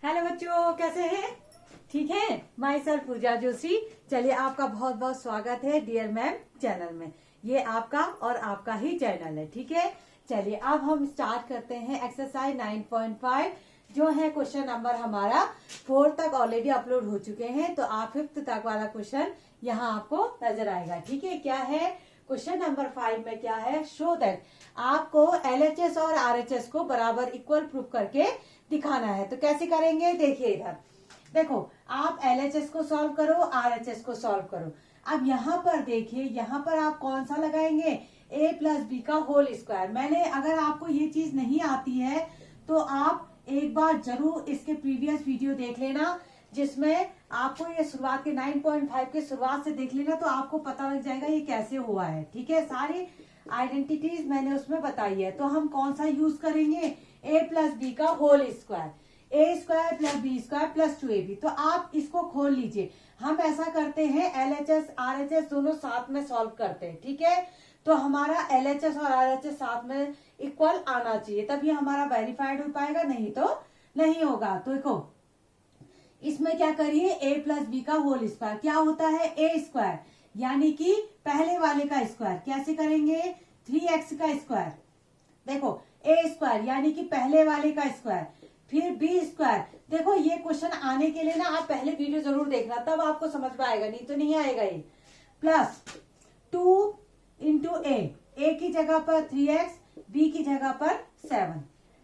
Hello बच्चों, कैसे हैं? ठीक है। माई सेल्फ पूजा जोशी। चलिए, आपका बहुत बहुत स्वागत है डियर मैम चैनल में। ये आपका और आपका ही चैनल है, ठीक है। चलिए, अब हम स्टार्ट करते हैं एक्सरसाइज 9.5 जो है क्वेश्चन नंबर हमारा 4 तक ऑलरेडी अपलोड हो चुके हैं, तो आप 5th तक वाला क्वेश्चन यहाँ आपको नजर आएगा, ठीक है। क्या है क्वेश्चन नंबर 5 में? क्या है? शो दैट आपको LHS और RHS को बराबर इक्वल प्रूफ करके दिखाना है। तो कैसे करेंगे? देखिए इधर देखो, आप LHS को सॉल्व करो, RHS को सॉल्व करो। अब यहाँ पर देखिए, यहाँ पर आप कौन सा लगाएंगे? a प्लस बी का होल स्क्वायर। मैंने, अगर आपको ये चीज नहीं आती है तो आप एक बार जरूर इसके प्रीवियस वीडियो देख लेना, जिसमें आपको ये शुरुआत के 9.5 के शुरुआत से देख लेना, तो आपको पता लग जाएगा ये कैसे हुआ है, ठीक है। सारी आइडेंटिटीज मैंने उसमें बताई है। तो हम कौन सा यूज करेंगे? a प्लस बी का whole square, a square plus B square plus 2ab। तो आप इसको खोल लीजिए। हम ऐसा करते हैं, LHS RHS दोनों साथ में सॉल्व करते हैं, ठीक है। तो हमारा LHS और RHS साथ में इक्वल आना चाहिए, तभी हमारा वेरीफाइड हो पाएगा, नहीं तो नहीं होगा। तो देखो, इसमें क्या करिए? a प्लस बी का होल स्क्वायर क्या होता है? a स्क्वायर, यानी कि पहले वाले का स्क्वायर। कैसे करेंगे? 3x का स्क्वायर। देखो, a स्क्वायर यानी कि पहले वाले का स्क्वायर, फिर b स्क्वायर। देखो, ये क्वेश्चन आने के लिए ना आप पहले वीडियो जरूर देखना, तब आपको समझ में आएगा, नहीं तो नहीं आएगा ये। प्लस 2 इंटू a की जगह पर 3x, b की जगह पर 7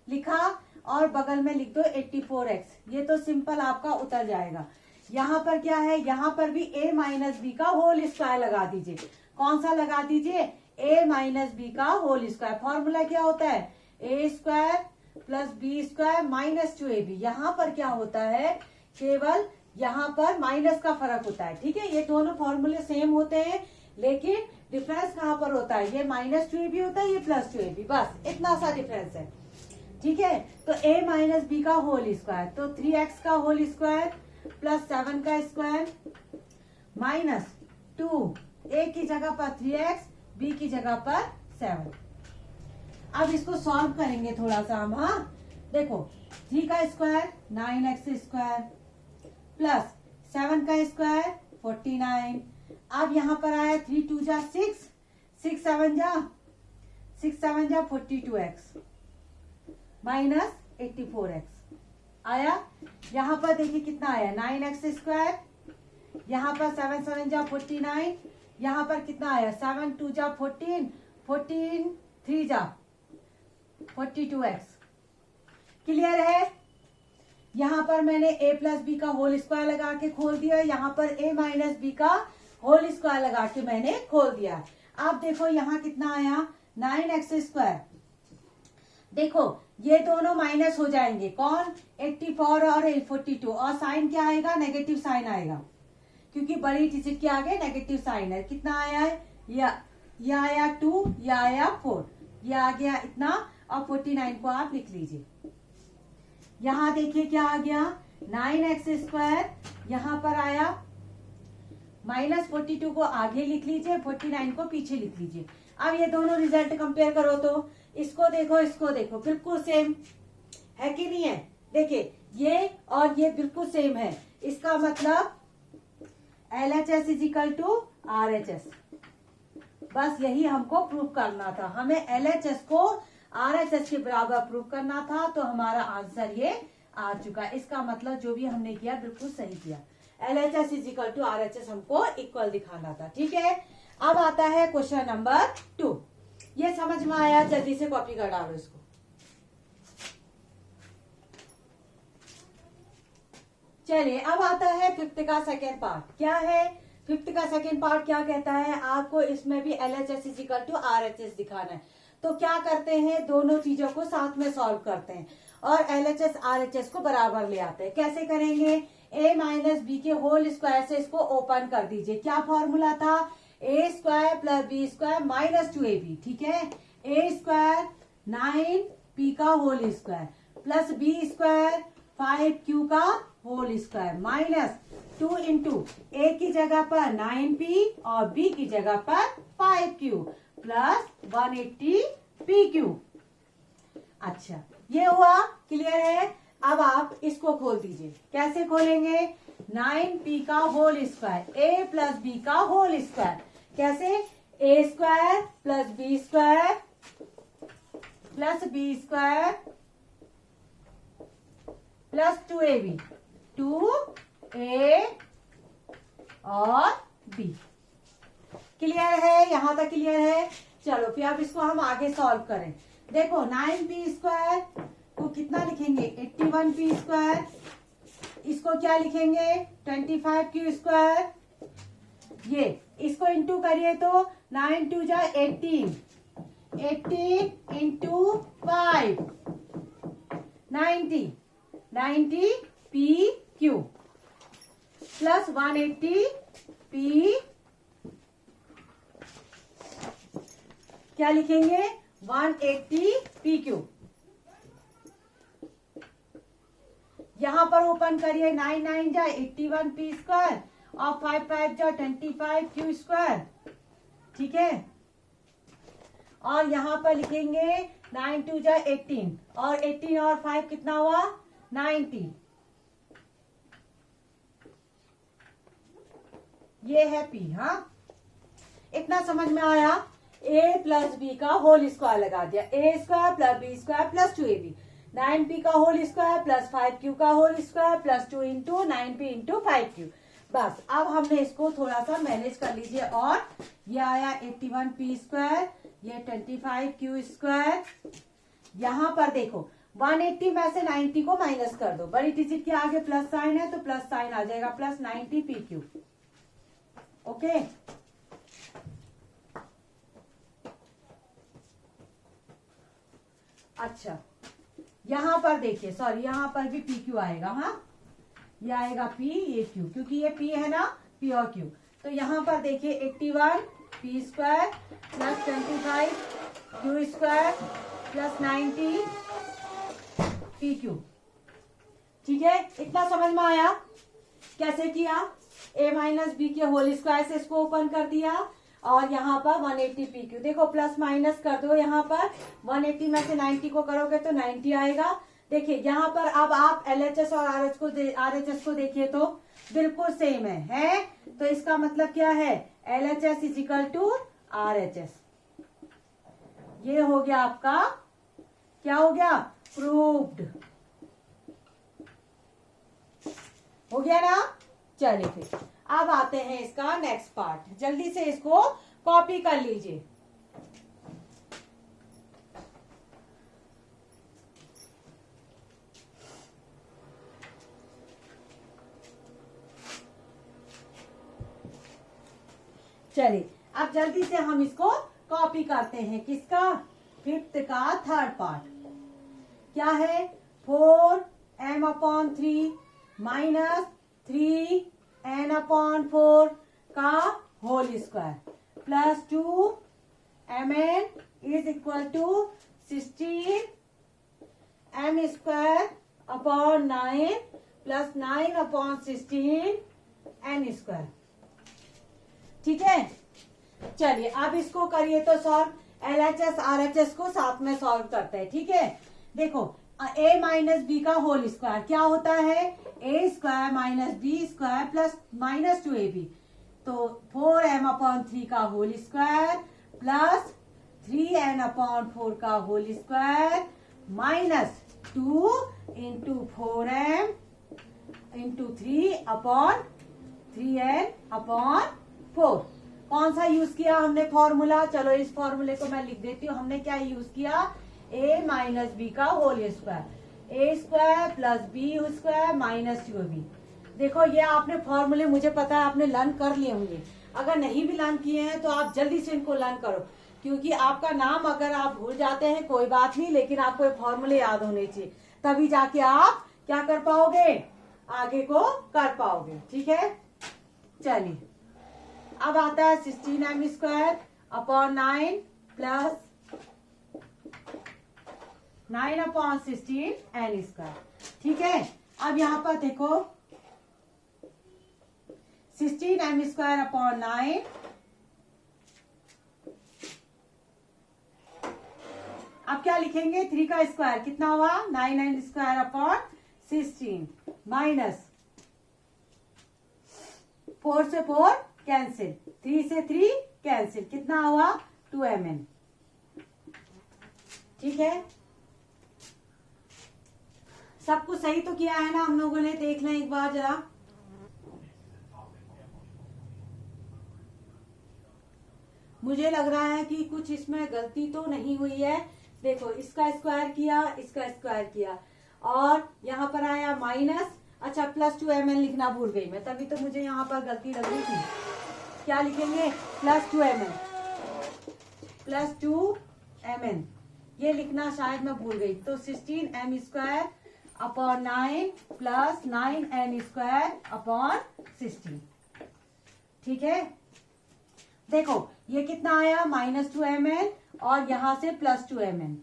लिखा, और बगल में लिख दो 84x। ये तो सिंपल आपका उतर जाएगा। यहाँ पर क्या है? यहाँ पर भी a माइनस बी का होल स्क्वायर लगा दीजिए। कौन सा लगा दीजिए? a माइनस बी का होल स्क्वायर। फॉर्मूला क्या होता है? a square plus B square minus 2ab। यहाँ पर क्या होता है? केवल यहाँ पर माइनस का फर्क होता है, ठीक है। ये दोनों फॉर्मूले सेम होते हैं, लेकिन डिफरेंस कहाँ पर होता है? ये माइनस 2ab होता है, ये प्लस 2ab, बस इतना सा डिफरेंस है, ठीक है। तो a माइनस बी का होल स्क्वायर, तो 3x का होल स्क्वायर प्लस 7 का स्क्वायर माइनस 2, a की जगह पर 3x, b की जगह पर 7। अब इसको सॉल्व करेंगे थोड़ा सा हम। हाँ, देखो, 3 का स्क्वायर 9x स्क्वायर प्लस 7 का स्क्वायर 49। अब यहाँ पर आया 3 2 जा 6, 6 7 जा 42x माइनस 84x आया। यहाँ पर देखिए कितना आया? 9x स्क्वायर, यहाँ पर 7 7 जा 49, यहाँ पर कितना आया? 7 2 जा 14, 14 3 जा 42x। क्लियर है? यहाँ पर मैंने a प्लस बी का होल स्क्वायर लगा के खोल दिया, यहाँ पर a माइनस बी का होल स्क्वायर लगा के मैंने खोल दिया। अब देखो यहाँ कितना आया? 9x square. देखो, ये दोनों माइनस हो जाएंगे। कौन? 84 और 42, और साइन क्या आएगा? नेगेटिव साइन आएगा, क्योंकि बड़ी डिजिट के आगे नेगेटिव साइन है। कितना आया है? ये आया 2, ये आया 4, ये आ गया इतना, और 49 को आप लिख लीजिए। यहाँ देखिए क्या आ गया? 9x स्क्वायर, यहाँ पर आया माइनस 42 को आगे लिख लीजिए, 49 को पीछे लिख लीजिए। अब ये दोनों रिजल्ट कंपेयर करो, तो इसको देखो, इसको देखो, बिल्कुल सेम है कि नहीं है? देखिए, ये और ये बिल्कुल सेम है। इसका मतलब LHS is equal to RHS। बस यही हमको प्रूव करना था। हमें LHS को RHS के बराबर प्रूव करना था, तो हमारा आंसर ये आ चुका। इसका मतलब जो भी हमने किया बिल्कुल सही किया। LHS is equal to RHS हमको इक्वल दिखाना था, ठीक है। अब आता है क्वेश्चन नंबर 2। ये समझ में आया? जल्दी से कॉपी कर डालो इसको। चलिए, अब आता है 5th का सेकेंड पार्ट। क्या है 5th का सेकेंड पार्ट? क्या कहता है? आपको इसमें भी LHS is equal to RHS दिखाना है। तो क्या करते हैं? दोनों चीजों को साथ में सॉल्व करते हैं और LHS RHS को बराबर ले आते हैं। कैसे करेंगे? a माइनस बी के होल स्क्वायर से इसको ओपन कर दीजिए। क्या फॉर्मूला था? a square plus B square minus 2ab, ठीक है। a स्क्वायर 9p का whole square plus b square 5q का whole square minus 2 into a की जगह पर 9p और b की जगह पर 5q प्लस 180pq। अच्छा, ये हुआ। क्लियर है? अब आप इसको खोल दीजिए। कैसे खोलेंगे? 9p का whole square, a plus B का होल स्क्वायर। कैसे? a square plus B square plus B square plus 2ab, 2a और b। क्लियर है? यहां तक क्लियर है? चलो फिर अब इसको हम आगे सॉल्व करें। देखो 9p स्क्वायर को कितना लिखेंगे? 81p square. इसको क्या लिखेंगे? 25q square. ये इसको इंटू करिए तो 9 2 जा 18, 18 into 5 90, 90 p q plus 180 p, क्या लिखेंगे? 180 पी क्यू। यहां पर ओपन करिए, 9 9 जा 81 पी स्क्वायर और 5 5 जा 25 क्यू स्क्वायर। ठीक है, और यहां पर लिखेंगे 9 2 जा 18 और 18 और 5 कितना हुआ? 90। ये है पी। हाँ, इतना समझ में आया? a प्लस बी का होल स्क्वायर लगा दिया, a square plus B square plus 2ab, 9p का होल स्क्वायर प्लस 5q का whole square plus 2 into 9p into 5q। बस अब हमने इसको थोड़ा सा मैनेज कर लीजिए। और ये आया 81p स्क्वायर, ये 25q स्क्वायर। यहां पर देखो 180 में से 90 को माइनस कर दो, बड़ी डिजिट के आगे प्लस साइन है तो प्लस साइन आ जाएगा, प्लस 90pq। ओके, अच्छा यहां पर देखिए, सॉरी यहां पर भी पी क्यू आएगा। हाँ, ये आएगा पी, ये क्यू, क्योंकि ये पी है ना, पी और क्यू। तो यहां पर देखिए 81 P square plus 25 Q square plus 90 P Q. ठीक है, इतना समझ में आया? कैसे किया? a माइनस बी के होल स्क्वायर से इसको ओपन कर दिया और यहाँ पर 180 पी क्यू। देखो प्लस माइनस कर दो, यहाँ पर 180 में से 90 को करोगे तो 90 आएगा। देखिए यहाँ पर अब आप LHS और RHS को देखिए तो बिल्कुल सेम है? तो इसका मतलब क्या है? LHS is equal to RHS। ये हो गया आपका, क्या हो गया? प्रूव्ड हो गया ना। चलिए फिर अब आते हैं इसका नेक्स्ट पार्ट। जल्दी से इसको कॉपी कर लीजिए। चलिए अब जल्दी से हम इसको कॉपी करते हैं। किसका? 5th का थर्ड पार्ट। क्या है? 4m/3 माइनस 3n/4 का whole square plus 2mn is equal to 16m square upon 9 plus 9/16 n square. ठीक है, चलिए अब इसको करिए तो सॉल्व। LHS RHS को साथ में सॉल्व करते हैं। ठीक है, देखो a माइनस बी का होल स्क्वायर क्या होता है? a square minus B square plus minus 2ab। तो 4m/3 का होल स्क्वायर प्लस 3n/4 का whole square minus 2 into 4m into 3/3n/4। कौन सा यूज किया हमने फॉर्मूला? चलो इस फॉर्मूले को मैं लिख देती हूँ। हमने क्या यूज किया? a माइनस बी का whole square, a square plus B square minus 2ab। देखो ये आपने फॉर्मूले, मुझे पता है आपने लर्न कर लिए होंगे। अगर नहीं भी लर्न किए हैं तो आप जल्दी से इनको लर्न करो, क्योंकि आपका नाम अगर आप भूल जाते हैं कोई बात नहीं, लेकिन आपको ये फॉर्मूले याद होने चाहिए, तभी जाके आप क्या कर पाओगे? आगे को कर पाओगे। ठीक है, चलिए अब आता है 16m square upon 9 plus 9/16 n square. ठीक है, अब यहाँ पर देखो 16m स्क्वायर अपॉन 9 अब क्या लिखेंगे? 3 का स्क्वायर कितना हुआ? 9n स्क्वायर अपॉन 16 माइनस 4 से 4 कैंसिल, 3 से 3 कैंसिल, कितना हुआ 2mn। ठीक है, सब कुछ सही तो किया है ना हम लोगों ने, देख लें एक बार जरा। मुझे लग रहा है कि कुछ इसमें गलती तो नहीं हुई है। देखो इसका स्क्वायर किया, इसका स्क्वायर किया, और यहाँ पर आया माइनस, अच्छा +2mn लिखना भूल गई मैं, तभी तो मुझे यहाँ पर गलती लग रही थी। क्या लिखेंगे, +2mn, +2mn, ये लिखना शायद मैं भूल गई। तो 16m² upon 9 plus 9n² upon 16। ठीक है, देखो ये कितना आया -2mn और यहां से +2mn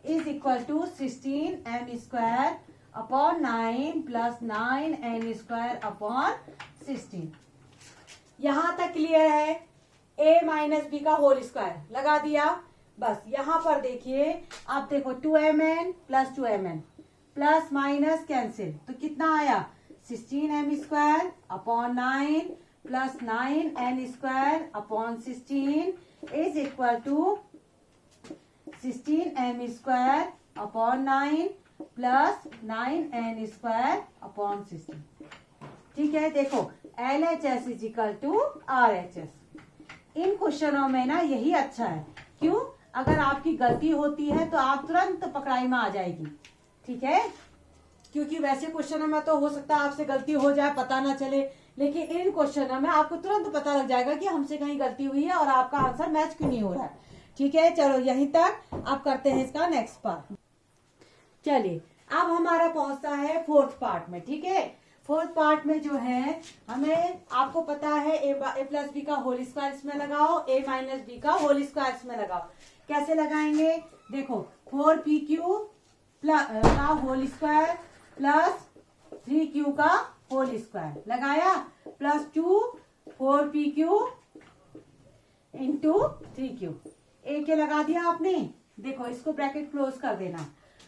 is equal to 16m² upon 9 plus 9n² upon 16। यहां तक क्लियर है। a माइनस बी का होल स्क्वायर लगा दिया। बस यहां पर देखिए, आप देखो 2mn plus 2mn plus minus cancel, तो कितना आया 16m² upon 9 plus 9n² upon 16 is equal to 16m² upon 9 plus 9n² upon 16। ठीक है, देखो LHS is equal to RHS। इन क्वेश्चनों में ना यही अच्छा है, क्यों, अगर आपकी गलती होती है तो आप तुरंत पकड़ाई में आ जाएगी। ठीक है, क्योंकि वैसे क्वेश्चनों में तो हो सकता है आपसे गलती हो जाए पता ना चले, लेकिन इन क्वेश्चनों में आपको तुरंत पता लग जाएगा कि हमसे कहीं गलती हुई है और आपका आंसर मैच क्यों नहीं हो रहा है। ठीक है, चलो यहीं तक। अब करते हैं इसका नेक्स्ट पार्ट। चलिए अब हमारा पहुंचता है 4th पार्ट में। ठीक है, 4th पार्ट में जो है हमें, आपको पता है a प्लस बी का होल स्क्वायर इसमें लगाओ, a माइनस बी का होल स्क्वायर इसमें लगाओ। कैसे लगाएंगे, देखो 4pq का होल स्क्वायर प्लस 3q का होल स्क्वायर लगाया, प्लस 2 4pq इंटू 3q, एक के लगा दिया आपने। देखो इसको ब्रैकेट क्लोज कर देना,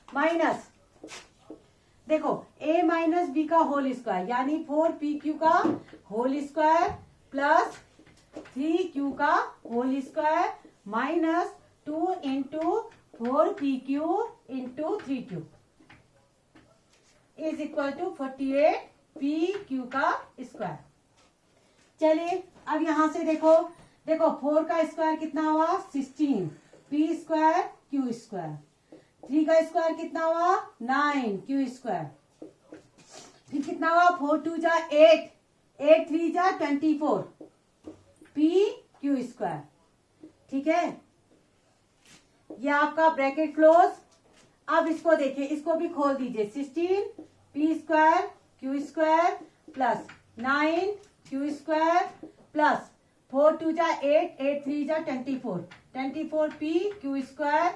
माइनस देखो a माइनस बी का होल स्क्वायर यानी 4pq का होल स्क्वायर प्लस 3q का whole square minus 2 into 4pq into 3q is equal to 48pq का स्क्वायर। चलिए अब यहां से देखो 4 का स्क्वायर कितना हुआ 16, p² q², 3 का स्क्वायर कितना हुआ 9q², फिर कितना हुआ 4 2 जा 8, 8 3 जा 24 pq²। ठीक है, ये आपका ब्रैकेट क्लोज। अब इसको देखिए, इसको भी खोल दीजिए, 16 p² q² plus 9q² plus 4 2 जा 8, 8 3 जा 24, 24 pq²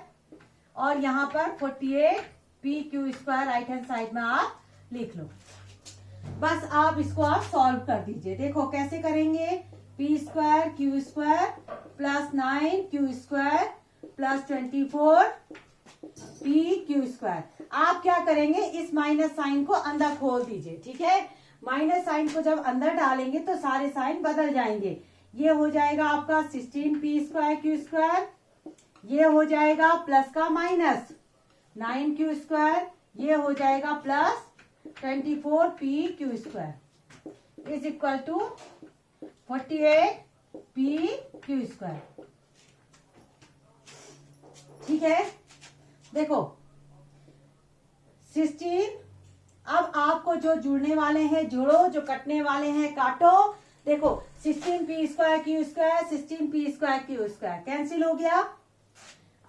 और यहाँ पर 48 pq² राइट हैंड साइड में आप लिख लो। बस आप इसको आप सॉल्व कर दीजिए। देखो कैसे करेंगे, p² q² plus 9q² plus 24 pq²। आप क्या करेंगे, इस माइनस साइन को अंदर खोल दीजिए। ठीक है, माइनस साइन को जब अंदर डालेंगे तो सारे साइन बदल जाएंगे। ये हो जाएगा आपका 16 p² q², ये हो जाएगा प्लस का माइनस 9q², ये हो जाएगा plus 24 pq² is equal to 48 pq²। ठीक है, देखो 16, अब आपको जो जुड़ने वाले हैं जोड़ो, जो कटने वाले हैं काटो। देखो 16 p² q², 16 p² q² cancel हो गया।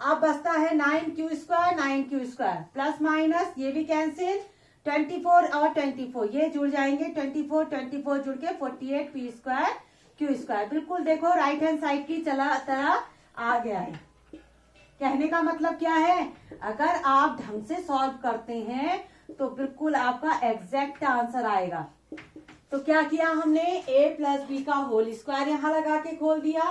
अब बचता है 9q² 9q² प्लस माइनस ये भी कैंसिल, 24 और 24 ये जुड़ जाएंगे, 24 24 जुड़ के 48 p² q²। बिल्कुल देखो राइट हैंड साइड की तरह आ गया है। कहने का मतलब क्या है, अगर आप ढंग से सॉल्व करते हैं तो बिल्कुल आपका एग्जैक्ट आंसर आएगा। तो क्या किया हमने, a प्लस बी का होल स्क्वायर यहाँ लगा के खोल दिया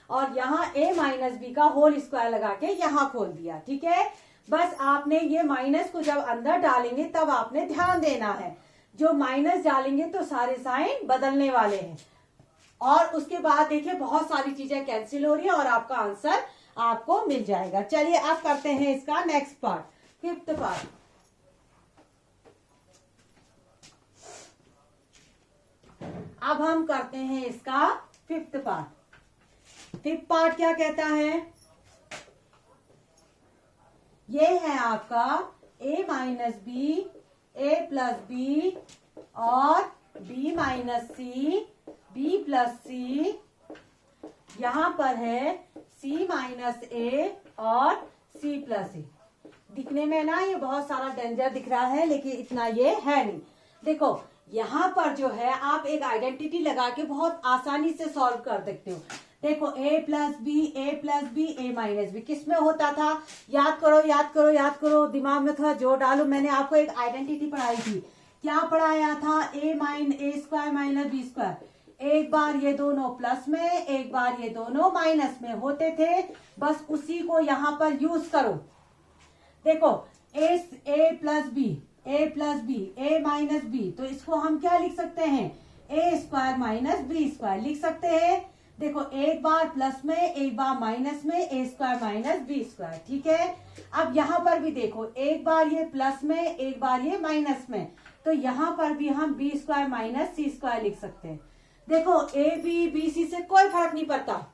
और यहाँ a माइनस बी का होल स्क्वायर लगा के यहाँ खोल दिया। ठीक है, बस आपने ये माइनस को जब अंदर डालेंगे तब आपने ध्यान देना है, जो माइनस डालेंगे तो सारे साइन बदलने वाले हैं। और उसके बाद देखिए बहुत सारी चीजें कैंसिल हो रही है और आपका आंसर आपको मिल जाएगा। चलिए अब करते हैं इसका नेक्स्ट पार्ट, फिफ्थ पार्ट। अब हम करते हैं इसका फिफ्थ पार्ट। फिफ्थ पार्ट क्या कहता है, ये है आपका a minus B, a plus B और b minus C, b plus C, यहां पर है c माइनस ए और c प्लस ए। दिखने में ना ये बहुत सारा डेंजर दिख रहा है, लेकिन इतना ये है नहीं। देखो यहाँ पर जो है आप एक आइडेंटिटी लगा के बहुत आसानी से सॉल्व कर सकते हो। देखो a plus B, A minus B किस में होता था, याद करो याद करो याद करो, दिमाग में थोड़ा जोर डालो। मैंने आपको एक आइडेंटिटी पढ़ाई थी, क्या पढ़ाया था, a square minus B square. एक बार ये दोनों प्लस में, एक बार ये दोनों माइनस में होते थे, बस उसी को यहाँ पर यूज करो। देखो ए plus B, A minus B, तो इसको हम क्या लिख सकते हैं, ए स्क्वायर माइनस बी स्क्वायर लिख सकते हैं। देखो एक बार प्लस में, एक बार माइनस में, ए स्क्वायर माइनस बी स्क्वायर, ठीक है। अब यहाँ पर भी देखो एक बार ये प्लस में, एक बार ये माइनस में, तो यहाँ पर भी हम बी स्क्वायर माइनस सी स्क्वायर लिख सकते हैं। देखो ए बी सी से कोई फर्क नहीं पड़ता,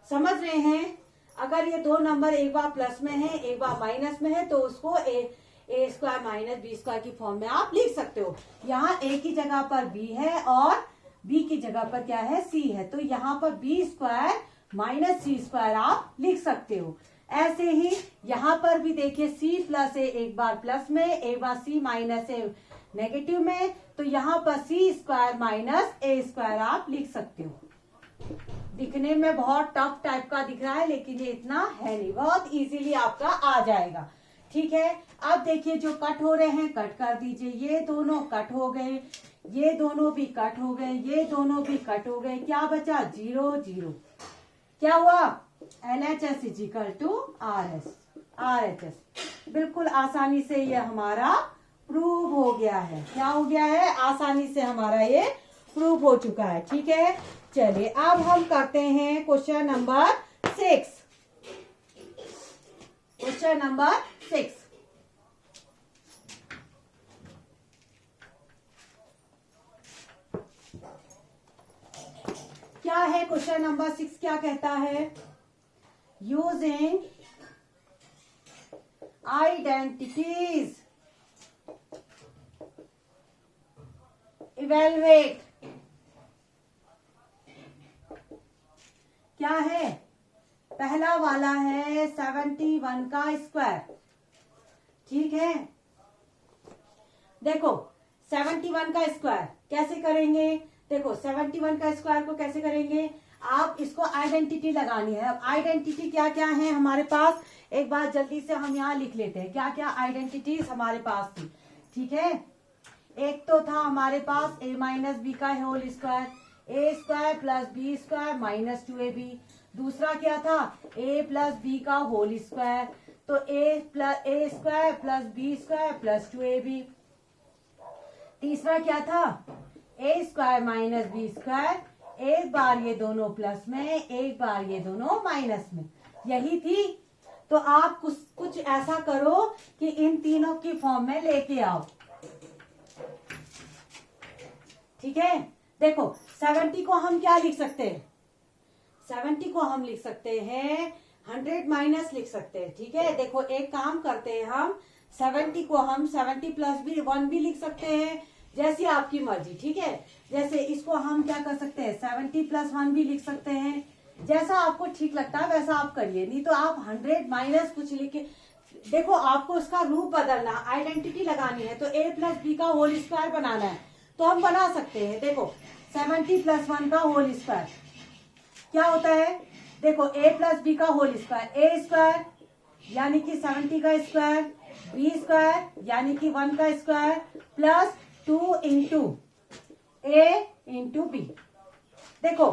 समझ रहे हैं। अगर ये दो नंबर एक बार प्लस में है, एक बार माइनस में है, तो उसको ए स्क्वायर माइनस बी स्क्वायर की फॉर्म में आप लिख सकते हो। यहाँ ए की जगह पर बी है और बी की जगह पर क्या है, सी है, तो यहाँ पर बी स्क्वायर माइनस सी स्क्वायर आप लिख सकते हो। ऐसे ही यहाँ पर भी देखिए सी प्लस ए, एक बार प्लस में, एक बार सी माइनस ए नेगेटिव में, तो यहाँ पर सी स्क्वायर माइनस ए स्क्वायर आप लिख सकते हो। दिखने में बहुत टफ टाइप का दिख रहा है, लेकिन ये इतना है नहीं, बहुत इजीली आपका आ जाएगा, ठीक है। अब देखिए जो कट हो रहे हैं कट कर दीजिए, ये दोनों कट हो गए, ये दोनों भी कट हो गए, ये दोनों भी कट हो गए, क्या बचा, 0 0। क्या हुआ, LHS is equal to RHS। बिल्कुल आसानी से ये हमारा प्रूव हो गया है। क्या हो गया है, आसानी से हमारा ये प्रूव हो चुका है, ठीक है। चलिए अब हम करते हैं क्वेश्चन नंबर 6। क्वेश्चन नंबर 6, क्या है क्वेश्चन नंबर 6, क्या कहता है, यूजिंग आइडेंटिटीज इवेलुएट। क्या है, पहला वाला है 71 का स्क्वायर, ठीक है। देखो 71 का स्क्वायर कैसे करेंगे, देखो 71 का स्क्वायर को कैसे करेंगे, आप इसको आइडेंटिटी लगानी है। अब आइडेंटिटी क्या क्या है हमारे पास, एक बार जल्दी से हम यहाँ लिख लेते हैं क्या क्या आइडेंटिटीज हमारे पास थी, ठीक है। एक तो था हमारे पास ए माइनस बी का whole square, a square plus B square minus 2ab। दूसरा क्या था, ए प्लस बी का होल स्क्वायर, तो a square plus B square plus 2ab। तीसरा क्या था, a square minus B square, एक बार ये दोनों प्लस में, एक बार ये दोनों माइनस में, यही थी। तो आप कुछ ऐसा करो कि इन तीनों की फॉर्म में लेके आओ, ठीक है। देखो 70 को हम क्या लिख सकते हैं, 70 को हम लिख सकते हैं 100 माइनस लिख सकते हैं, ठीक है। देखो एक काम करते हैं, हम 70 को हम 70 प्लस भी 1 भी लिख सकते हैं, जैसी आपकी मर्जी, ठीक है। जैसे इसको हम क्या कर सकते हैं, 70 प्लस 1 भी लिख सकते हैं, जैसा आपको ठीक लगता है वैसा आप करिए। नहीं तो आप 100 माइनस कुछ लिख के, देखो आपको उसका रूप बदलना, आइडेंटिटी लगानी है, तो a प्लस बी का होल स्क्वायर बनाना है, तो हम बना सकते हैं। देखो 70 प्लस 1 का होल स्क्वायर क्या होता है, देखो a प्लस बी का होल स्क्वायर, ए स्क्वायर यानी कि 70 का स्क्वायर, बी स्क्वायर यानी कि 1 का स्क्वायर, प्लस 2 इंटू ए इंटू बी। देखो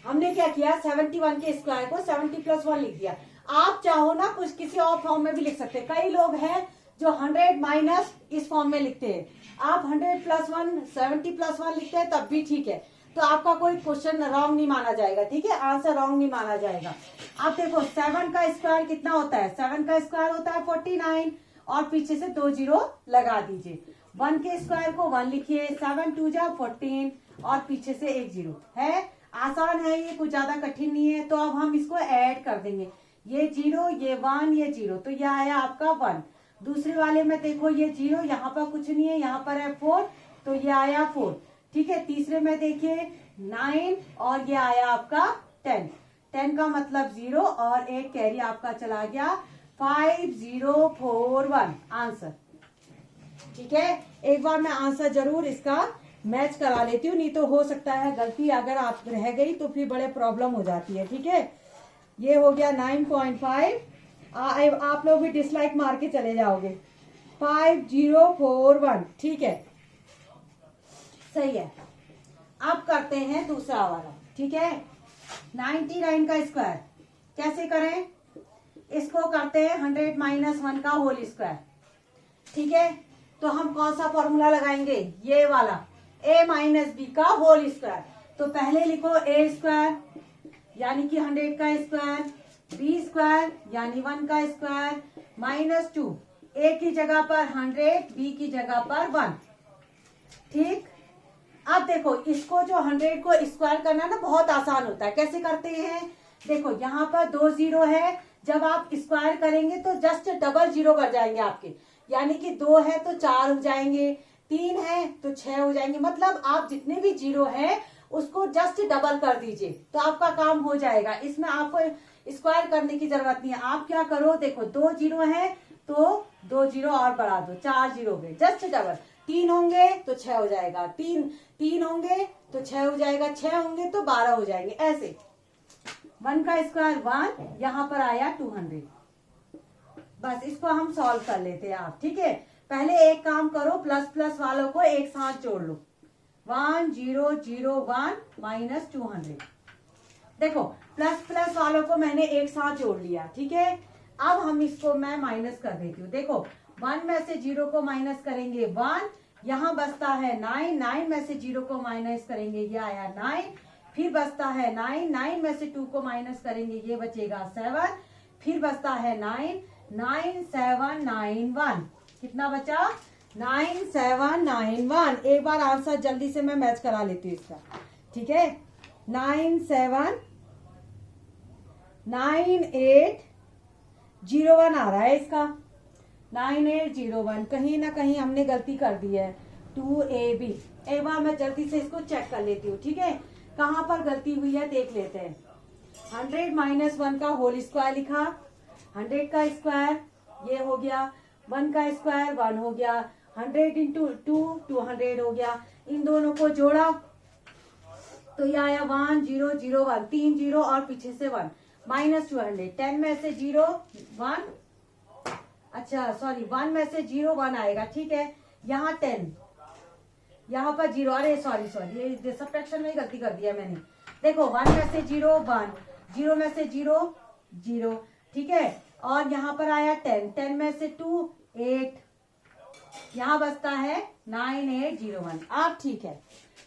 हमने क्या किया, 71 के स्क्वायर को 70 प्लस 1 लिख दिया। आप चाहो ना कुछ किसी और फॉर्म में भी लिख सकते हैं। कई लोग हैं जो 100 माइनस इस फॉर्म में लिखते हैं, आप 100 प्लस 1 70 प्लस 1 लिखते हैं तब भी ठीक है, तो आपका कोई क्वेश्चन रॉन्ग नहीं माना जाएगा, ठीक है, आंसर रॉन्ग नहीं माना जाएगा। आप देखो 7 का स्क्वायर कितना होता है, 7 का स्क्वायर होता है 49 और पीछे से 2 जीरो लगा दीजिए। 1 के स्क्वायर को 1 लिखिए, 7 2 जा 14 और पीछे से 1 जीरो है। आसान है ये, कुछ ज्यादा कठिन नहीं है। तो अब हम इसको ऐड कर देंगे, ये 0 ये 1 ये 0, तो ये आया आपका 1। दूसरे वाले में देखो ये 0, यहाँ पर कुछ नहीं है, यहाँ पर है 4, तो ये आया 4, ठीक है। तीसरे में देखिए 9 और ये आया आपका 10, 10 का मतलब 0 और एक कैरी आपका चला गया 5041 आंसर, ठीक है। एक बार मैं आंसर जरूर इसका मैच करा लेती हूँ, नहीं तो हो सकता है गलती अगर आप रह गई तो फिर बड़े प्रॉब्लम हो जाती है, ठीक है। ये हो गया 9.5, आप लोग भी डिसलाइक मार के चले जाओगे। 5041, ठीक है, सही है। अब करते हैं दूसरा वाला, ठीक है। 99 का स्क्वायर कैसे करें, इसको करते हैं 100 माइनस 1 का होल स्क्वायर, ठीक है। तो हम कौन सा फॉर्मूला लगाएंगे, ये वाला, a माइनस बी का होल स्क्वायर। तो पहले लिखो a स्क्वायर यानी कि 100 का स्क्वायर, b स्क्वायर यानी 1 का स्क्वायर, -2, a की जगह पर 100, b की जगह पर 1, ठीक। अब देखो इसको जो 100 को स्क्वायर करना ना बहुत आसान होता है। कैसे करते हैं, देखो यहाँ पर 2 जीरो है, जब आप स्क्वायर करेंगे तो जस्ट डबल जीरो कर जाएंगे आपके, यानी कि 2 है तो 4 हो जाएंगे, 3 है तो 6 हो जाएंगे। मतलब आप जितने भी जीरो है उसको जस्ट डबल कर दीजिए तो आपका काम हो जाएगा। इसमें आपको स्क्वायर करने की जरूरत नहीं है। आप क्या करो, देखो 2 जीरो है तो 2 जीरो और बढ़ा दो, 4 जीरो हो गए, जस्ट डबल। 3 होंगे तो 6 हो जाएगा, 3 होंगे तो 6 हो जाएगा, 6 होंगे तो 12 हो जाएंगे, ऐसे। 1 का स्क्वायर 1, यहाँ पर आया 200। बस इसको हम सॉल्व कर लेते हैं आप, ठीक है। पहले एक काम करो, प्लस प्लस वालों को एक साथ जोड़ लो, 1001 माइनस 200। देखो प्लस प्लस वालों को मैंने एक साथ जोड़ लिया, ठीक है। अब हम इसको मैं माइनस कर देती हूँ। देखो 1 में से 0 को माइनस करेंगे 1, यहाँ बचता है 9, 9 में से 0 को माइनस करेंगे ये आया 9, फिर बचता है 9, 9 में से 2 को माइनस करेंगे ये बचेगा 7, फिर बचता है 9, 9791, कितना बचा 9791। एक बार आंसर जल्दी से मैं मैच करा लेती हूँ इसका, ठीक है। 9801 आ रहा है इसका, 9801। कहीं ना कहीं हमने गलती कर दी है, 2AB। एक बार मैं जल्दी से इसको चेक कर लेती हूँ, ठीक है, कहाँ पर गलती हुई है देख लेते हैं। 100 माइनस 1 का होल स्क्वायर लिखा, 100 का स्क्वायर ये हो गया, 1 का स्क्वायर 1 हो गया, 100 इंटू 200 हो गया। इन दोनों को जोड़ा तो ये आया 1001, 3 जीरो और पीछे से 1, माइनस 200। 10 में से 0 1, अच्छा सॉरी 1 में से 0 1 आएगा, ठीक है। यहाँ 10, यहाँ पर 0, अरे सॉरी ये सब्ट्रैक्शन में गलती कर दिया मैंने। देखो 1 में से 0 1, 0 में से 0 0, ठीक है। और यहाँ पर आया 10, 10 में से 2 8, यहाँ बचता है 9801। आप ठीक है,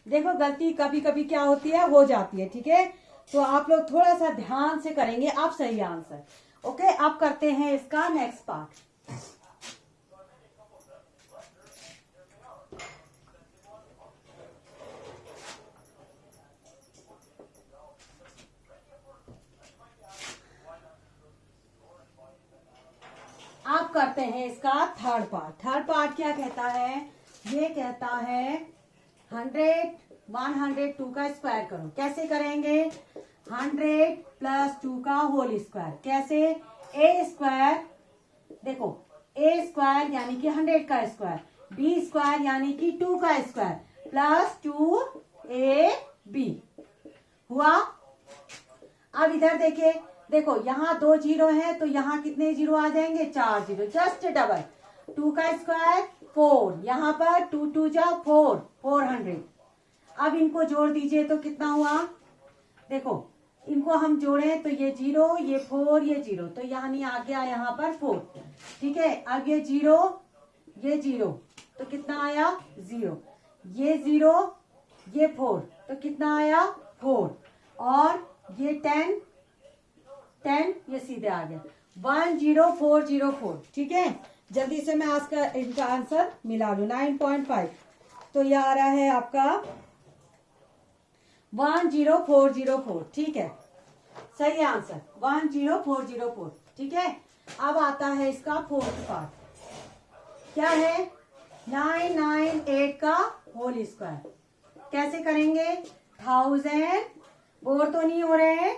देखो गलती कभी कभी क्या होती है, हो जाती है, ठीक है। तो आप लोग थोड़ा सा ध्यान से करेंगे, आप सही आंसर। ओके, अब करते हैं इसका नेक्स्ट पार्ट। आप करते हैं इसका थर्ड पार्ट। थर्ड पार्ट क्या कहता है, ये कहता है 102 का स्क्वायर करो। कैसे करेंगे, 100 प्लस 2 का होल स्क्वायर। कैसे, ए स्क्वायर, देखो ए स्क्वायर यानी कि 100 का स्क्वायर, बी स्क्वायर यानी कि 2 का स्क्वायर प्लस 2ab हुआ। अब इधर देखिए, देखो यहाँ 2 जीरो है तो यहाँ कितने जीरो आ जाएंगे, 4 जीरो, जस्ट डबल। 2 का स्क्वायर 4, यहाँ पर 2 2 जा 4, 400। अब इनको जोड़ दीजिए तो कितना हुआ, देखो इनको हम जोड़ें तो ये 0, ये 4, ये 0, तो यानी आ गया यहाँ पर 4। ठीक है, अब ये 0, ये 0, तो कितना आया 0, ये 0, ये 4, तो कितना आया 4, और ये 10, ये सीधे आ गया 10404। ठीक है, जल्दी से मैं आज का इनका आंसर मिला लू 9.5, तो ये आ रहा है आपका 10404। ठीक है, सही आंसर 10404। ठीक है, अब आता है इसका फोर्थ पार्ट, क्या है 998 का होल स्क्वायर। कैसे करेंगे, 1000, बोर तो नहीं हो रहे हैं,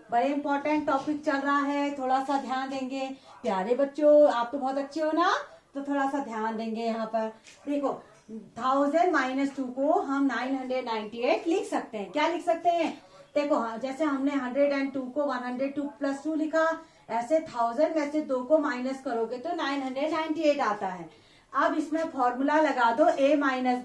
बड़े इंपॉर्टेंट टॉपिक चल रहा है, थोड़ा सा ध्यान देंगे। प्यारे बच्चों, आप तो बहुत अच्छे हो ना, तो थोड़ा सा ध्यान देंगे। यहाँ पर देखो 1000 - 2 को हम 998 लिख सकते हैं। क्या लिख सकते हैं, देखो हाँ, जैसे हमने 102 को 102 + 2 लिखा, ऐसे 1000 में से 2 को माइनस करोगे तो 998 आता है। अब इसमें फॉर्मूला लगा दो a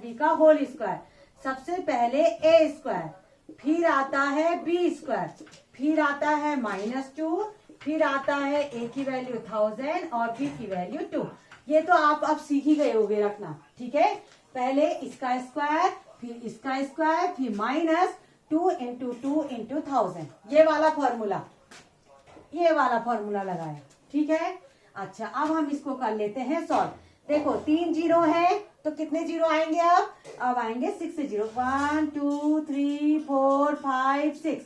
- b का होल स्क्वायर। सबसे पहले a स्क्वायर, फिर आता है b स्क्वायर, फिर आता है -2, फिर आता है a की वैल्यू 1000 और b की वैल्यू 2। ये तो आप अब सीख ही गए होगे रखना। ठीक है, पहले इसका स्क्वायर, फिर इसका स्क्वायर, फिर -2 × 2 × 1000, ये वाला फॉर्मूला लगाया। ठीक है, अच्छा अब हम इसको कर लेते हैं सॉल्व। देखो 3 0 है तो कितने जीरो आएंगे, अब आएंगे 6 0, 1 2 3 4 5 6,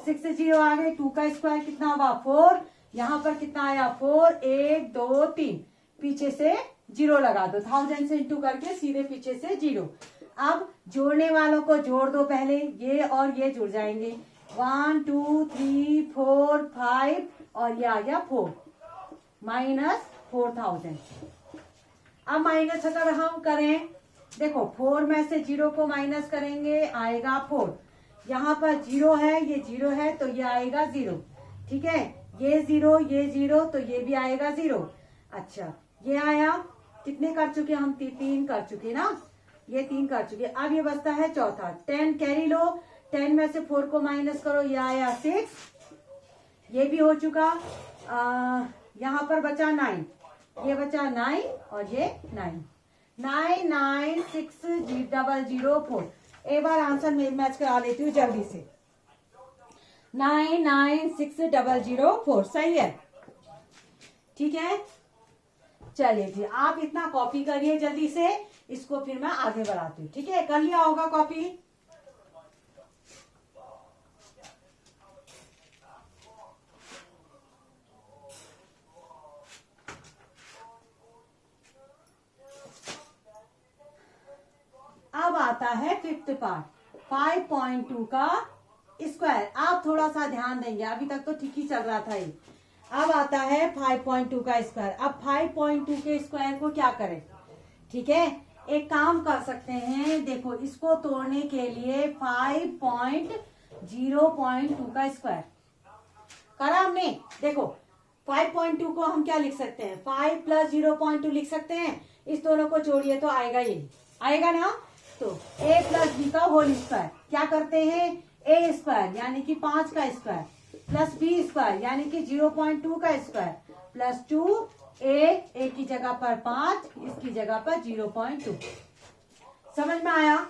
6 0 आ गए। 2 का स्क्वायर कितना होगा 4, यहाँ पर कितना आया 4, 1 2 3, पीछे से 0 लगा दो, 1000 से इंटू करके सीधे पीछे से 0। अब जोड़ने वालों को जोड़ दो, पहले ये और ये जुड़ जाएंगे, 1 2 3 4 5 और ये आ गया 4 -4000। अब माइनस अगर हम करें, देखो 4 में से 0 को माइनस करेंगे आएगा 4, यहाँ पर 0 है, ये 0 है तो ये आएगा 0। ठीक है, ये 0, ये 0, तो ये भी आएगा 0। अच्छा ये आया, कितने कर चुके हम, 3 कर चुके ना, ये 3 कर चुके। अब ये बचता है चौथा, 10 कैरी लो, 10 में से 4 को माइनस करो, ये आया 6, ये भी हो चुका। यहाँ पर बचा 9, ये बचा 9 और ये 9, 9 9 6 0 4। एक बार आंसर मैच करा लेती हूँ जल्दी से, 9 9 6 0 4, सही है। ठीक है, चलिए जी आप इतना कॉपी करिए जल्दी से, इसको फिर मैं आगे बढ़ाती हूँ। ठीक है, कर लिया होगा कॉपी। अब आता है फिफ्थ पार्ट, 5.2 का स्क्वायर। आप थोड़ा सा ध्यान देंगे, अभी तक तो ठीक ही चल रहा था ये। अब आता है 5.2 का स्क्वायर। अब 5.2 के स्क्वायर को क्या करें, ठीक है, एक काम कर सकते हैं, देखो इसको तोड़ने के लिए 5.0.2 का स्क्वायर करा हमने। देखो 5.2 को हम क्या लिख सकते हैं, 5 + 0.2 लिख सकते हैं। इस दोनों को जोड़िए तो आएगा, ये आएगा ना। तो a + b का होल स्क्वायर क्या करते हैं, a स्क्वायर यानी कि 5 का स्क्वायर प्लस b स्क्वायर यानी कि 0.2 का स्क्वायर प्लस 2a की जगह पर 5, इसकी जगह पर 0.2। समझ में आया।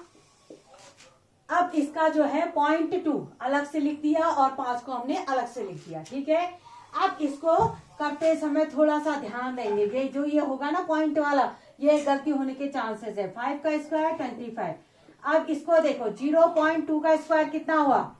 अब इसका जो है 0.2 अलग से लिख दिया और 5 को हमने अलग से लिख दिया। ठीक है, अब इसको करते समय थोड़ा सा ध्यान देंगे, ये जो ये होगा ना पॉइंट वाला, ये गलती होने के चांसेस है। 5 का स्क्वायर 25। अब इसको देखो 0.2 का स्क्वायर कितना हुआ,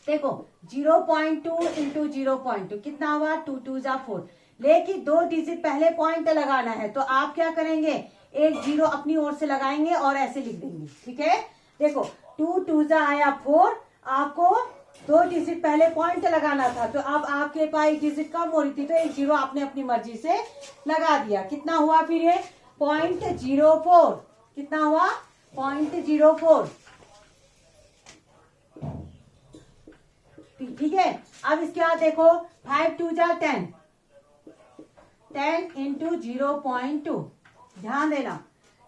देखो 0.2 × 0.2 कितना हुआ, 2 2 = 4। लेकिन 2 डिजिट पहले पॉइंट लगाना है, तो आप क्या करेंगे, एक 0 अपनी ओर से लगाएंगे और ऐसे लिख देंगे। ठीक है, देखो 2 2 आया 4, आपको 2 डिजिट पहले पॉइंट लगाना था, तो अब आपके पास एक डिजिट कम हो रही थी, तो एक 0 आपने अपनी मर्जी से लगा दिया। कितना हुआ फिर ये 0.04, कितना हुआ 0.04। ठीक है, अब इसके बाद देखो 5 2 = 10, 10 × 0.2, ध्यान देना।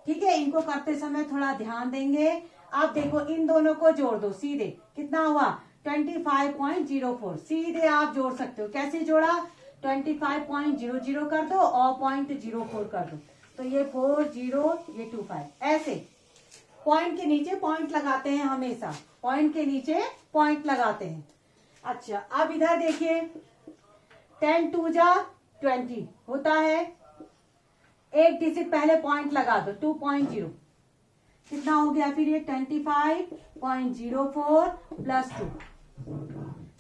ठीक है, इनको करते समय थोड़ा ध्यान देंगे। अब देखो इन दोनों को जोड़ दो सीधे, कितना हुआ 25.04 सीधे आप जोड़ सकते हो। कैसे जोड़ा? 25.00 कर दो और 0.04 कर दो, तो ये 40, ये 25, ऐसे पॉइंट के नीचे पॉइंट लगाते हैं, हमेशा पॉइंट के नीचे पॉइंट लगाते हैं। अच्छा, अब इधर देखिए, 10 2 जा 20 होता है, एक डिजिट पहले पॉइंट लगा दो, 2.0 कितना हो गया फिर ये 25.04 प्लस 2।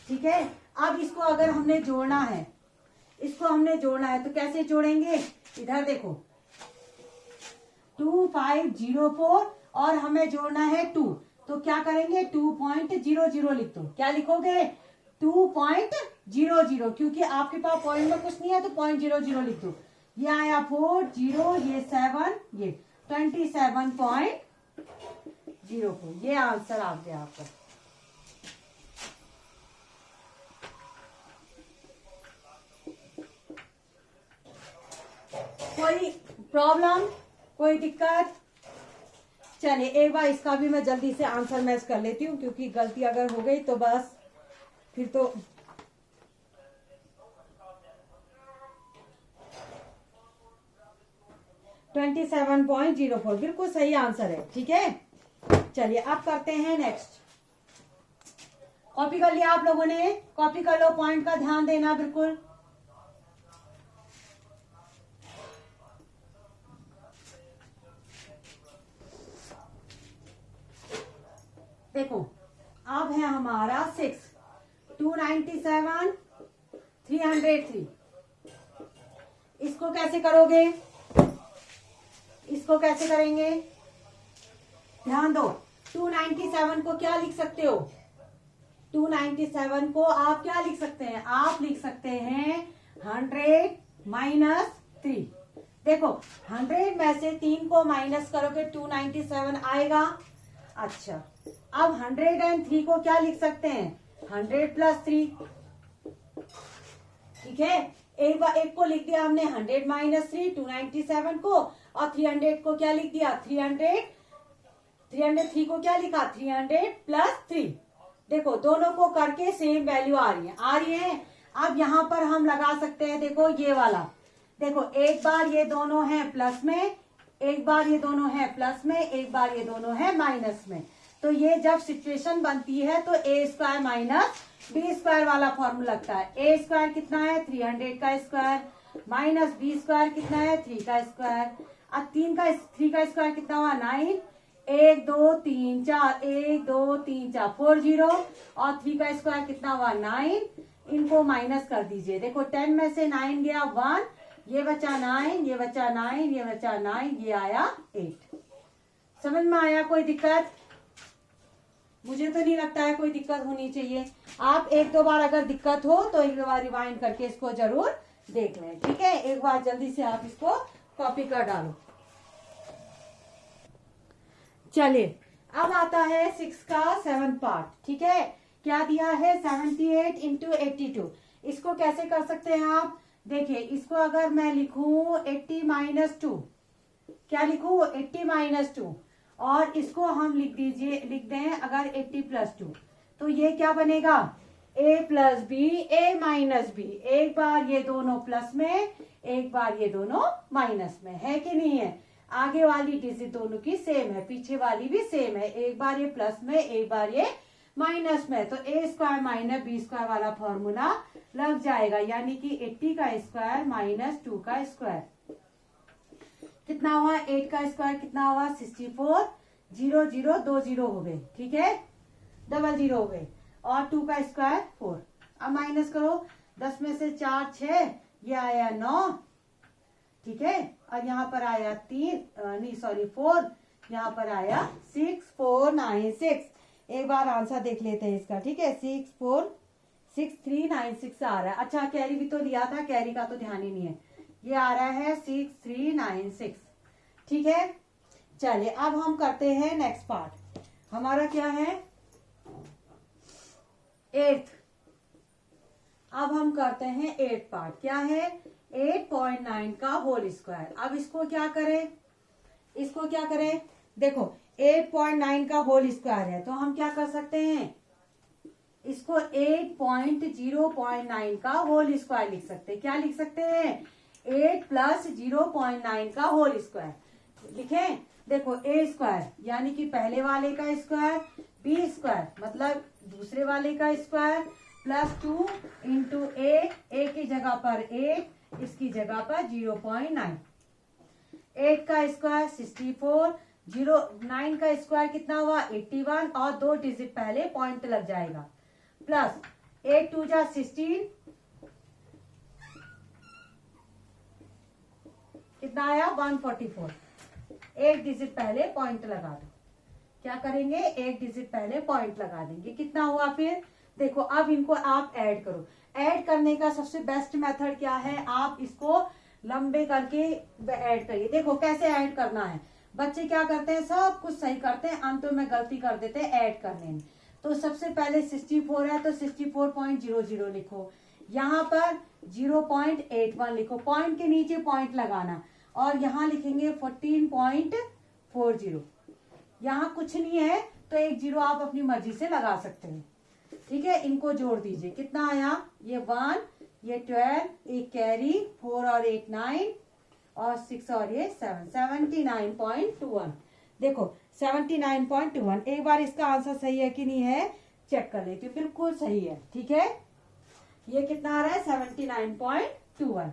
ठीक है, अब इसको अगर हमने जोड़ना है, इसको हमने जोड़ना है तो कैसे जोड़ेंगे? इधर देखो, 2504 और हमें जोड़ना है 2, तो क्या करेंगे? 2.00 लिख दो। क्या लिखोगे? 2.00, क्योंकि आपके पास पॉइंट में कुछ नहीं है तो 0.00 लिख दो। ये आया 40, ये 7, ये 27.04, ये आंसर आ गया आपका। कोई प्रॉब्लम, कोई दिक्कत? चलिए एक बार इसका भी मैं जल्दी से आंसर मैच कर लेती हूँ, क्योंकि गलती अगर हो गई तो बस फिर तो 27.04 बिल्कुल सही आंसर है। ठीक है, चलिए अब करते हैं नेक्स्ट। कॉपी कर लिया आप लोगों ने? कॉपी कर लो, पॉइंट का ध्यान देना बिल्कुल। देखो, अब है हमारा 6, 297, 303। इसको कैसे करोगे? इसको कैसे करेंगे? ध्यान दो, 297 को क्या लिख सकते हो? 297 को आप क्या लिख सकते हैं? आप लिख सकते हैं 100 माइनस 3। देखो, 100 में से 3 को माइनस करोगे 297 आएगा। अच्छा, अब 103 को क्या लिख सकते हैं? 100 प्लस 3। ठीक है, एक बार एक को लिख दिया हमने 100 माइनस 3, 297 को, और 300 को क्या लिख दिया? 303 को क्या लिखा? 300 प्लस 3। देखो, दोनों को करके सेम वैल्यू आ रही है। अब यहाँ पर हम लगा सकते हैं, देखो ये वाला, देखो एक बार ये दोनों है प्लस में, एक बार ये दोनों है प्लस में, एक बार ये दोनों है माइनस में। तो ये जब सिचुएशन बनती है तो a square minus B square वाला फॉर्मूला लगता है। ए स्क्वायर कितना है? 300 का स्क्वायर, माइनस बी स्क्वायर कितना है? 3 का स्क्वायर। अब 3 का स्क्वायर कितना हुआ? 9। 1 2 3 4, 1 2 3 4, 40, और 3 का स्क्वायर कितना हुआ? 9। इनको माइनस कर दीजिए। देखो, 10 में से 9 गया 1, ये बचा 9, ये बचा 9, ये बचा 9, ये आया 8। समझ में आया? कोई दिक्कत? मुझे तो नहीं लगता है कोई दिक्कत होनी चाहिए। आप एक दो बार अगर दिक्कत हो तो एक बार रिवाइंड करके इसको जरूर देख लें। ठीक है, एक बार जल्दी से आप इसको कॉपी कर डालो। चलिए, अब आता है 6 का 7 पार्ट। ठीक है, क्या दिया है? 78 इंटू 82। इसको कैसे कर सकते हैं आप? देखिए, इसको अगर मैं लिखूं 80 माइनस 2, क्या लिखूं? 80 माइनस 2, और इसको हम लिख दें अगर 80 प्लस 2, तो ये क्या बनेगा? a plus B, A minus B. एक बार ये दोनों प्लस में, एक बार ये दोनों माइनस में, है कि नहीं है? आगे वाली डिजिट दोनों की सेम है, पीछे वाली भी सेम है। एक बार ये प्लस में, एक बार ये माइनस में, तो a square minus B square वाला फॉर्मूला लग जाएगा। यानी कि 80 का स्क्वायर माइनस 2 का स्क्वायर कितना हुआ? 8 का स्क्वायर कितना हुआ? 64। 0 0 2 0 हो गए। ठीक है, 00 हो गए, और 2 का स्क्वायर 4। अब माइनस करो, 10 में से 4 6, ये आया 9। ठीक है, और यहाँ पर आया 4, यहाँ पर आया 6496। एक बार आंसर देख लेते हैं इसका। ठीक है, 646396 आ रहा है। अच्छा, कैरी भी तो लिया था, कैरी का तो ध्यान ही नहीं है। ये आ रहा है 6396। ठीक है, चलिए अब हम करते हैं नेक्स्ट पार्ट। हमारा क्या है? 8th। अब हम करते हैं 8th पार्ट। क्या है? 8.9 का होल स्क्वायर। अब इसको क्या करें? इसको क्या करें? देखो, 8.9 का होल स्क्वायर है, तो हम क्या कर सकते हैं? इसको 8.0.9 का होल स्क्वायर लिख सकते हैं। क्या लिख सकते हैं? 8 प्लस 0.9 का होल स्क्वायर लिखें। देखो ए स्क्वायर यानी कि पहले वाले का स्क्वायर, बी स्क्वायर मतलब दूसरे वाले का स्क्वायर, प्लस 2 इंटू ए की जगह पर 8, इसकी जगह पर 0.9। 8 का स्क्वायर 64, 9 का स्क्वायर कितना हुआ? 81 और 2 डिजिट पहले पॉइंट लग जाएगा, प्लस 8 2 जा 16, कितना आया? 144। एक डिजिट पहले पॉइंट लगा दो। क्या करेंगे? एक डिजिट पहले पॉइंट लगा देंगे। कितना हुआ फिर? देखो अब इनको आप ऐड करो। ऐड करने का सबसे बेस्ट मेथड क्या है? आप इसको लंबे करके ऐड करिए। देखो कैसे ऐड करना है। बच्चे क्या करते हैं? सब कुछ सही करते हैं, अंत में गलती कर देते हैं ऐड करने में। तो सबसे पहले 64 है तो 64.00 लिखो, यहाँ पर 0.81 लिखो, पॉइंट के नीचे पॉइंट लगाना, और यहाँ लिखेंगे 14.40। यहाँ कुछ नहीं है तो एक जीरो आप अपनी मर्जी से लगा सकते हैं। ठीक है, इनको जोड़ दीजिए। कितना आया? ये 1, ये 12, एक कैरी, 4 और 8 9 और 6 और ये 7, 79.21। देखो 79.21। एक बार इसका आंसर सही है कि नहीं है चेक कर लेती हूँ। बिल्कुल सही है। ठीक है, ये कितना आ रहा है? 79.21।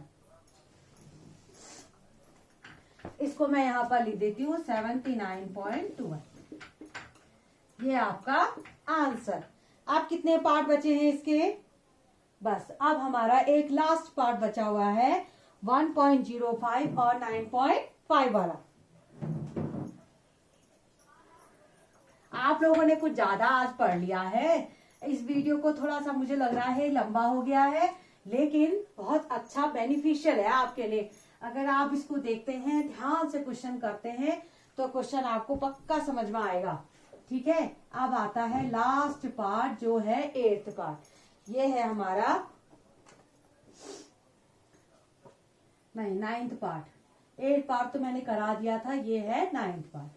इसको मैं यहां पर लिख देती हूँ 79.21। ये आपका आंसर। अब कितने पार्ट बचे हैं इसके? बस अब हमारा एक लास्ट पार्ट बचा हुआ है 1.05 और 9.5 वाला। आप लोगों ने कुछ ज्यादा आज पढ़ लिया है। इस वीडियो को थोड़ा सा मुझे लग रहा है लंबा हो गया है, लेकिन बहुत अच्छा बेनिफिशियल है आपके लिए। अगर आप इसको देखते हैं, ध्यान से क्वेश्चन करते हैं, तो क्वेश्चन आपको पक्का समझ में आएगा। ठीक है, अब आता है लास्ट पार्ट जो है 8th पार्ट। ये है हमारा 9th पार्ट। 8th पार्ट तो मैंने करा दिया था, ये है 9th पार्ट।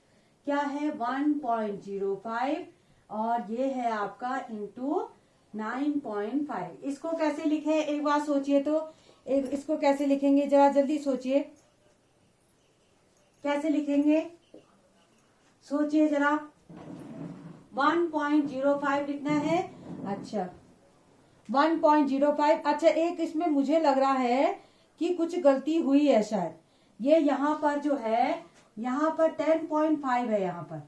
क्या है? 1.05 और ये है आपका इंटू 9.5। इसको कैसे लिखे एक बार सोचिए तो। इसको कैसे लिखेंगे जरा जल्दी सोचिए, कैसे लिखेंगे? सोचिए जरा। 1.05 लिखना है। अच्छा 1.05। अच्छा एक इसमें मुझे लग रहा है कि कुछ गलती हुई है शायद। ये यहाँ पर जो है, यहाँ पर 10.5 है। यहाँ पर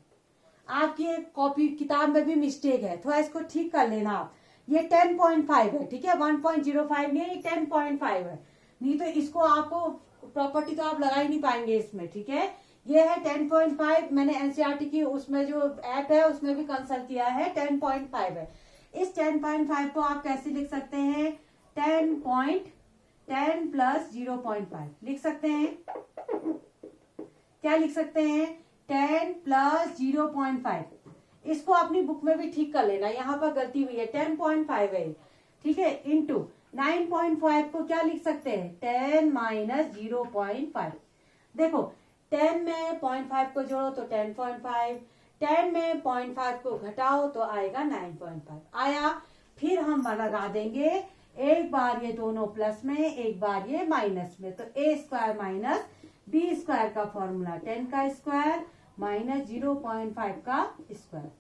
आपकी कॉपी किताब में भी मिस्टेक है, थोड़ा इसको ठीक कर लेना आप। ये 10.5 है। ठीक है, 1.05 नहीं है, ये 10.5 है। नहीं तो इसको आपको प्रॉपर्टी तो आप लगा ही नहीं पाएंगे इसमें। ठीक है, ये है 10.5। मैंने एनसीईआरटी की उसमें जो ऐप है उसमें भी कंसल्ट किया है, 10.5 है। इस 10.5 को आप कैसे लिख सकते हैं? 10 प्लस 0.5 लिख सकते हैं। क्या लिख सकते हैं? 10 प्लस 0.5। इसको अपनी बुक में भी ठीक कर लेना, यहाँ पर गलती हुई है, 10.5 है। ठीक है, इंटू 9.5 को क्या लिख सकते हैं? 10 माइनस 0.5। देखो 10 में 0.5 को जोड़ो तो 10.5, 10 में 0.5 को घटाओ तो आएगा 9.5 आया। फिर हम लगा देंगे, एक बार ये दोनों प्लस में, एक बार ये माइनस में, तो a square minus B square का फॉर्मूला 10 का स्क्वायर माइनस 0.5 का स्क्वायर।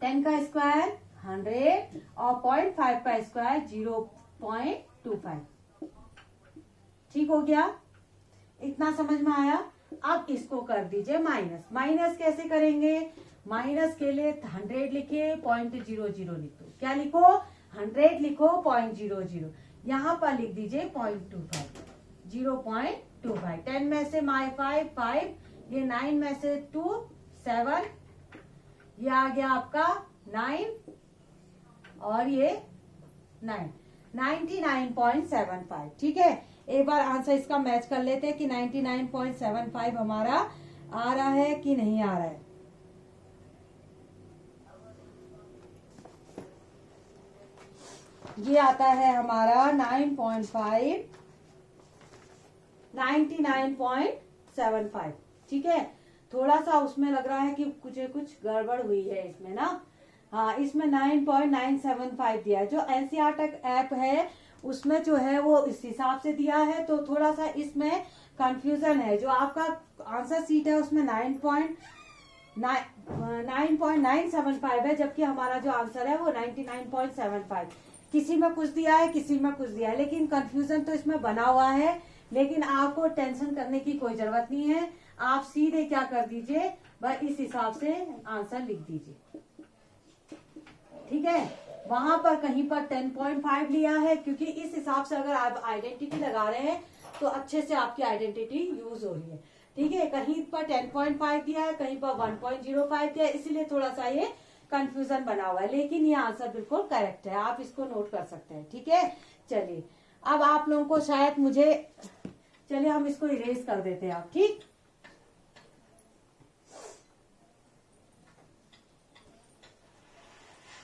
10 का स्क्वायर 100 और 0.5 का स्क्वायर 0.25। ठीक हो गया? इतना समझ में आया? अब इसको कर दीजिए माइनस। माइनस कैसे करेंगे? माइनस के लिए 100 लिखे, 0.00 लिख दो। क्या लिखो? 100 लिखो, 0.00। यहाँ पर लिख दीजिए 0.25, 0.25। 10 में से 5, ये 9 में से 2 7, ये आ गया आपका 9 और ये 9, 99.75। ठीक है, एक बार आंसर इसका मैच कर लेते हैं कि 99.75 हमारा आ रहा है कि नहीं आ रहा है। ये आता है हमारा 9.5, 99.75। ठीक है, थोड़ा सा उसमें लग रहा है कि कुछ गड़बड़ हुई है इसमें ना, हाँ, इसमें 9.975 दिया है। जो एनसीईआरटी ऐप है उसमें जो है वो इस हिसाब से दिया है, तो थोड़ा सा इसमें कंफ्यूजन है। जो आपका आंसर सीट है उसमें 9.975 है, जबकि हमारा जो आंसर है वो 99.75। किसी में कुछ दिया है, किसी में कुछ दिया है, लेकिन कंफ्यूजन तो इसमें बना हुआ है। लेकिन आपको टेंशन करने की कोई जरूरत नहीं है। आप सीधे क्या कर दीजिए, बस इस हिसाब से आंसर लिख दीजिए, ठीक है। वहां पर कहीं पर 10.5 लिया है, क्योंकि इस हिसाब से अगर आप आइडेंटिटी लगा रहे हैं तो अच्छे से आपकी आइडेंटिटी यूज हो रही है, ठीक है। कहीं पर 10.5 दिया है, कहीं पर 1.05 दिया है, इसीलिए थोड़ा सा ये कंफ्यूजन बना हुआ है। लेकिन ये आंसर बिल्कुल करेक्ट है, आप इसको नोट कर सकते हैं, ठीक है। चलिए, अब आप लोगों को शायद चलिए हम इसको इरेज कर देते हैं आप, ठीक।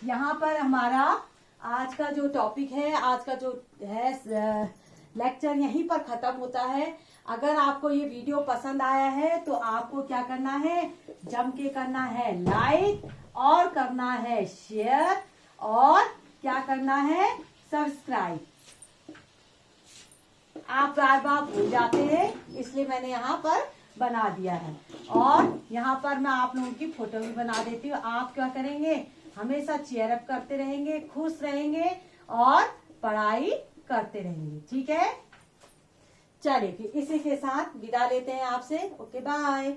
यहाँ पर हमारा आज का जो टॉपिक है, आज का जो है लेक्चर यहीं पर खत्म होता है। अगर आपको ये वीडियो पसंद आया है तो आपको क्या करना है, जम के करना है लाइक, और करना है शेयर, और क्या करना है, सब्सक्राइब। आप बार बार भूल जाते हैं, इसलिए मैंने यहाँ पर बना दिया है। और यहाँ पर मैं आप लोगों की फोटो भी बना देती हूँ। आप क्या करेंगे, हमेशा चीयर अप करते रहेंगे, खुश रहेंगे और पढ़ाई करते रहेंगे, ठीक है। चलिए फिर इसी के साथ विदा लेते हैं आपसे। Okay, bye.